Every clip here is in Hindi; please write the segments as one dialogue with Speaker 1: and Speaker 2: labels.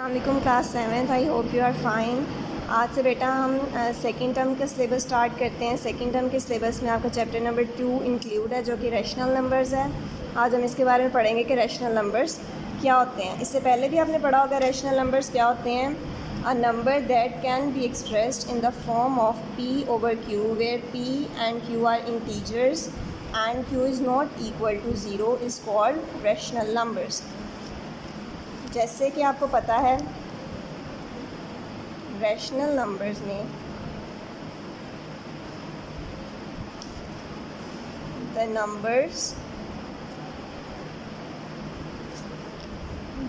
Speaker 1: अस्सलाम class 7th। I hope you are fine. आज से बेटा हम सेकंड टर्म का सिलेबस स्टार्ट करते हैं। सेकंड टर्म के सिलेबस में आपका चैप्टर नंबर 2 इंक्लूड है, जो कि रैशनल नंबर्स है। आज हम इसके बारे में पढ़ेंगे कि रैशनल नंबर्स क्या होते हैं। इससे पहले भी आपने पढ़ा होगा रैशनल नंबर्स क्या होते हैं। A number that can be expressed in the form of p over q, where p and q are integers and q is not equal to 0 is called rational numbers. जैसे कि आपको पता है रैशनल नंबर्स में the numbers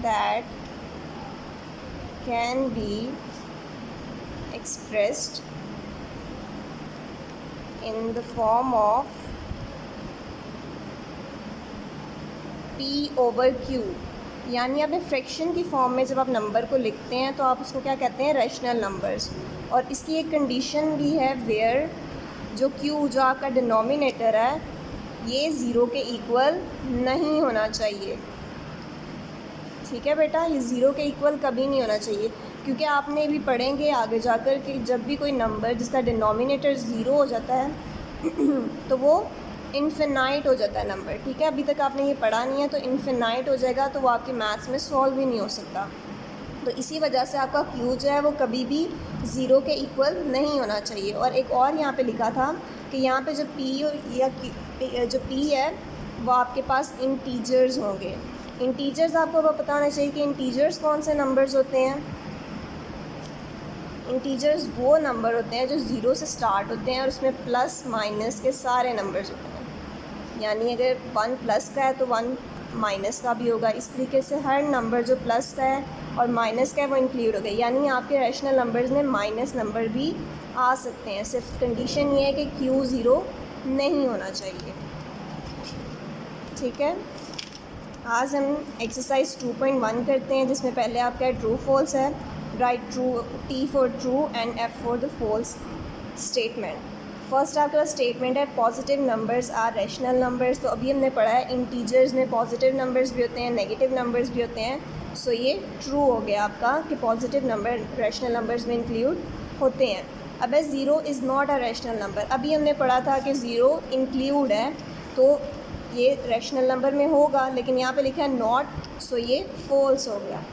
Speaker 1: that can be expressed in the form of p over q, यानी अपने फ्रैक्शन की फॉर्म में जब आप नंबर को लिखते हैं तो आप उसको क्या कहते हैं, रैशनल नंबर्स। और इसकी एक कंडीशन भी है वेयर जो q जो आपका डिनोमिनेटर है ये ज़ीरो के इक्वल नहीं होना चाहिए। ठीक है बेटा, ये ज़ीरो के इक्वल कभी नहीं होना चाहिए, क्योंकि आपने भी पढ़ेंगे आगे जाकर कि जब भी कोई नंबर जिसका डिनोमिनेटर ज़ीरो हो जाता है तो वो इन्फिनाइट हो जाता है नंबर। ठीक है, अभी तक आपने ये पढ़ा नहीं है, तो इन्फिनाइट हो जाएगा तो वो आपके मैथ्स में सॉल्व ही नहीं हो सकता। तो इसी वजह से आपका q जो है वो कभी भी ज़ीरो के इक्वल नहीं होना चाहिए। और एक और यहाँ पे लिखा था कि यहाँ पे जो p या जो p है वो आपके पास इंटीजर्स होंगे। इंटीजर्स आपको पता होना चाहिए कि इंटीजर्स कौन से नंबर्स होते हैं। इंटीजर्स वो नंबर होते हैं जो ज़ीरो से स्टार्ट होते हैं और उसमें प्लस माइनस के सारे नंबर्स होते हैं। यानी अगर 1 प्लस का है तो 1 माइनस का भी होगा। इस तरीके से हर नंबर जो प्लस का है और माइनस का है वो इंक्लूड हो गया। यानी आपके रैशनल नंबर्स में माइनस नंबर भी आ सकते हैं। सिर्फ कंडीशन ये है कि q ज़ीरो नहीं होना चाहिए। ठीक है, आज हम एक्सरसाइज 2.1 करते हैं, जिसमें पहले आपका ट्रू फॉल्स है। Right true, t for true and f for the false statement. First आपका स्टेटमेंट है positive numbers are rational numbers. तो अभी हमने पढ़ा है इंटीजर्स में पॉजिटिव नंबर्स भी होते हैं, नेगेटिव नंबर्स भी होते हैं। सो ये ट्रू हो गया आपका कि पॉजिटिव नंबर रैशनल नंबर्स में इंक्लूड होते हैं। अब है zero is not a rational number. अभी हमने पढ़ा था कि ज़ीरो इंक्लूड है तो ये रैशनल नंबर में होगा, लेकिन यहाँ पे लिखा है नॉट, सो ये फॉल्स हो गया।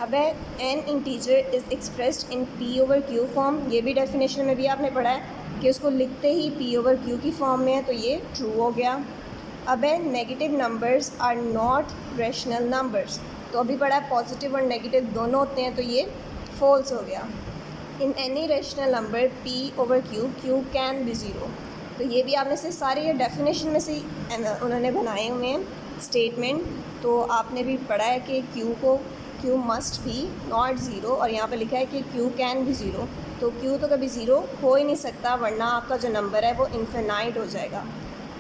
Speaker 1: अब है N integer is expressed in p over q form. ये भी डेफिनेशन में भी आपने पढ़ा है कि उसको लिखते ही p over q की फॉर्म में है, तो ये ट्रू हो गया। अब है negative numbers are not rational numbers. तो अभी पढ़ा है पॉजिटिव और नेगेटिव दोनों होते हैं, तो ये फॉल्स हो गया। In any rational number p over q can be zero. तो ये भी आपने से सारे ये डेफिनेशन में से उन्होंने बनाए हुए हैं स्टेटमेंट। तो आपने भी पढ़ा है कि q must be not zero, और यहाँ पे लिखा है कि q कैन बी ज़ीरो। तो q तो कभी ज़ीरो हो ही नहीं सकता, वरना आपका जो नंबर है वो इन्फिनाइट हो जाएगा।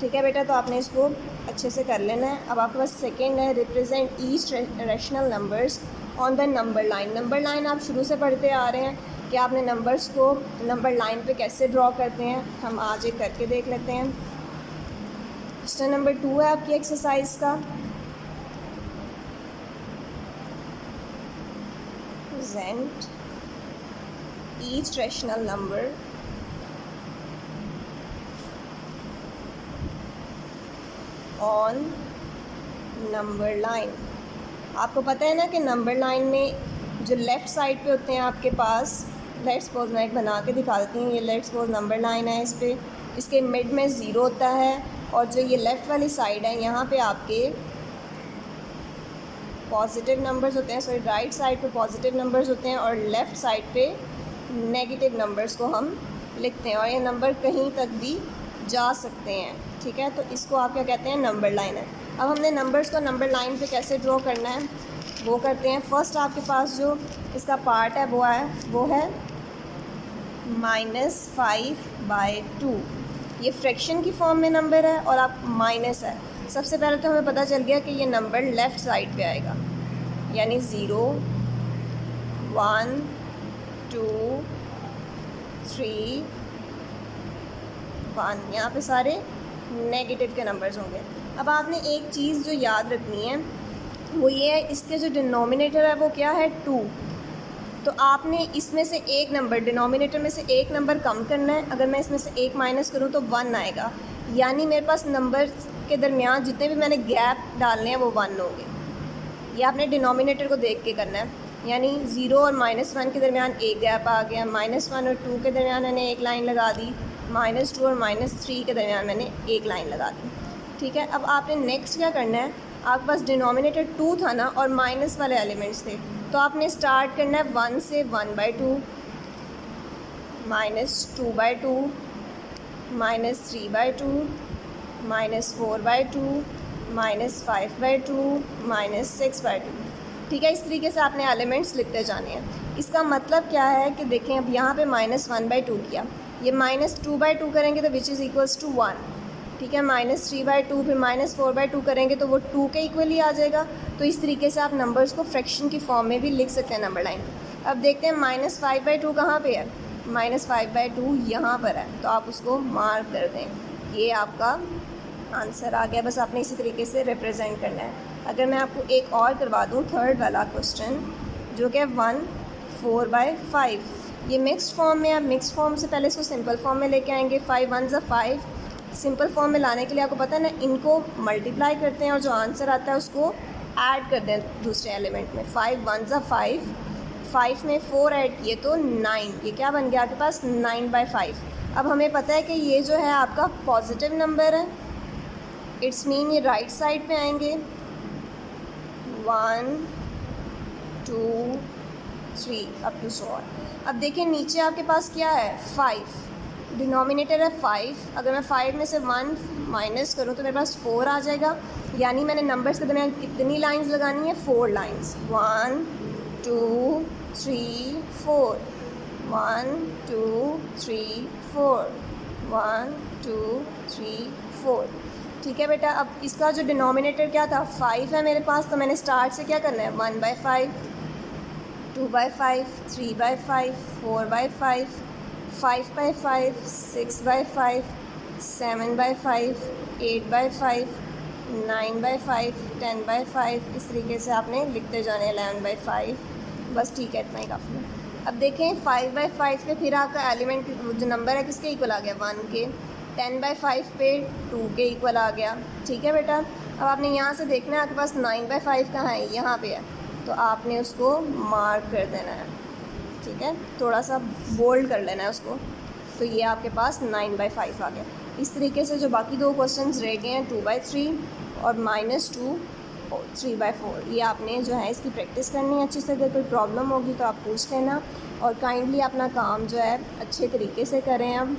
Speaker 1: ठीक है बेटा, तो आपने इसको अच्छे से कर लेना है। अब आपके पास सेकेंड है represent each rational numbers on the number line. Number line आप शुरू से पढ़ते आ रहे हैं कि आपने नंबर्स को नंबर लाइन पे कैसे ड्रॉ करते हैं। हम आज एक करके देख लेते हैं। क्वेश्चन नंबर 2 है आपकी एक्सरसाइज का। Present each rational number on number line। आपको पता है ना कि नंबर लाइन में जो लेफ़्ट साइड पे होते हैं आपके पास, लेट्स सपोज मैं एक बना के दिखा देती हूँ। ये लेट्स सपोज नंबर लाइन है, इस पे इसके मिड में ज़ीरो होता है, और जो ये लेफ़्ट वाली साइड है यहाँ पे आपके पॉजिटिव नंबर्स होते हैं। सॉरी, राइट साइड पे पॉजिटिव नंबर्स होते हैं और लेफ़्ट साइड पे नेगेटिव नंबर्स को हम लिखते हैं, और ये नंबर कहीं तक भी जा सकते हैं। ठीक है, तो इसको आप क्या कहते हैं, नंबर लाइन है। अब हमने नंबर्स को नंबर लाइन पे कैसे ड्रॉ करना है वो करते हैं। फर्स्ट आपके पास जो इसका पार्ट है वो है -5/2। ये फ्रैक्शन की फॉर्म में नंबर है और आप माइनस है। सबसे पहले तो हमें पता चल गया कि ये नंबर लेफ़्ट साइड पे आएगा, यानी 0 1 2 3 1। यहाँ पे सारे नेगेटिव के नंबर्स होंगे। अब आपने एक चीज़ जो याद रखनी है वो ये है, इसके जो डिनोमिनेटर है वो क्या है 2। तो आपने इसमें से एक नंबर, डिनोमिनेटर में से एक नंबर कम करना है। अगर मैं इसमें से एक माइनस करूँ तो 1 आएगा, यानी मेरे पास नंबर के दरमियान जितने भी मैंने गैप डालने हैं वो 1 होंगे। ये आपने डिनोमिनेटर को देख के करना है, यानी 0 और -1 के दरमियान एक गैप आ गया, -1 और 2 के दरमियान मैंने एक लाइन लगा दी, -2 और -3 के दरमियान मैंने एक लाइन लगा दी। ठीक है, अब आपने नेक्स्ट क्या करना है, आपके पास डिनोमिनेटर 2 था ना और माइनस वाले एलिमेंट्स थे, तो आपने स्टार्ट करना है 1 से 1/2, -2/2, -3/2, -4/2, -5/2, -6/2। ठीक है, इस तरीके से आपने एलिमेंट्स लिखते जाने हैं। इसका मतलब क्या है कि देखें, अब यहाँ पे -1/2 किया, ये -2/2 करेंगे तो विच इज़ इक्वल्स टू 1। ठीक है, -3/2, फिर -4/2 करेंगे तो वो 2 के इक्वल ही आ जाएगा। तो इस तरीके से आप नंबर्स को फ्रैक्शन की फॉर्म में भी लिख सकते हैं नंबर लाइन। अब देखते हैं -5/2 कहाँ पे है, -5/2 यहाँ पर है, तो आप उसको मार्क कर दें। ये आपका आंसर आ गया, बस आपने इसी तरीके से रिप्रेजेंट करना है। अगर मैं आपको एक और करवा दूँ, थर्ड वाला क्वेश्चन, जो कि 1 4/5, ये मिक्स्ड फॉर्म में है। मिक्स्ड फॉर्म से पहले इसको सिंपल फॉर्म में लेके आएंगे। 5 1 ज़ा 5, सिंपल फॉर्म में लाने के लिए आपको पता है ना, इनको मल्टीप्लाई करते हैं और जो आंसर आता है उसको ऐड कर दें दूसरे एलिमेंट में। 5 1 ज़ा 5, 5 में 4 ऐड किए तो 9, ये क्या बन गया आपके पास, 9/5। अब हमें पता है कि ये जो है आपका पॉजिटिव नंबर है, इट्स मीन ये राइट साइड पे आएंगे। 1 2 3 अप टू सो ऑन। अब देखिए नीचे आपके पास क्या है, 5, डिनोमिनेटर है 5। अगर मैं 5 में से 1 माइनस करूँ तो मेरे पास 4 आ जाएगा, यानी मैंने नंबर्स के दरमियान कितनी लाइंस लगानी है, 4 लाइंस। 1 2 3 4, 1 2 3 4, 1 2 3 4। ठीक है बेटा, अब इसका जो डिनोमिनेटर क्या था, 5 है मेरे पास, तो मैंने स्टार्ट से क्या करना है, 1/5, 2/5, 3/5, 4/5, 5/5, 6/5, 7/5, 8/5, 9/5, 10/5, इस तरीके से आपने लिखते जाने 11/5। बस ठीक है, इतना ही काफ़ी है। अब देखें 5/5 पे फिर आपका एलिमेंट जो नंबर है किसके इक्वल आ गया, 1 के। 10/5 पे 2 के इक्वल आ गया। ठीक है बेटा, अब आपने यहाँ से देखना है आपके पास 9/5 कहाँ है, यहाँ पे है, तो आपने उसको मार्क कर देना है। ठीक है, थोड़ा सा बोल्ड कर लेना है उसको, तो ये आपके पास 9/5 आ गया। इस तरीके से जो बाकी दो क्वेश्चंस रह गए हैं, 2/3 और -2 और 3/4, ये आपने जो है इसकी प्रैक्टिस करनी है अच्छे से। अगर कोई प्रॉब्लम होगी तो आप पूछ लेना, और काइंडली अपना काम जो है अच्छे तरीके से करें अब,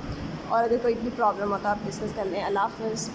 Speaker 1: और अगर कोई भी प्रॉब्लम हो तो आप डिस्कस कर लें। अल्लाह हाफ़िज़।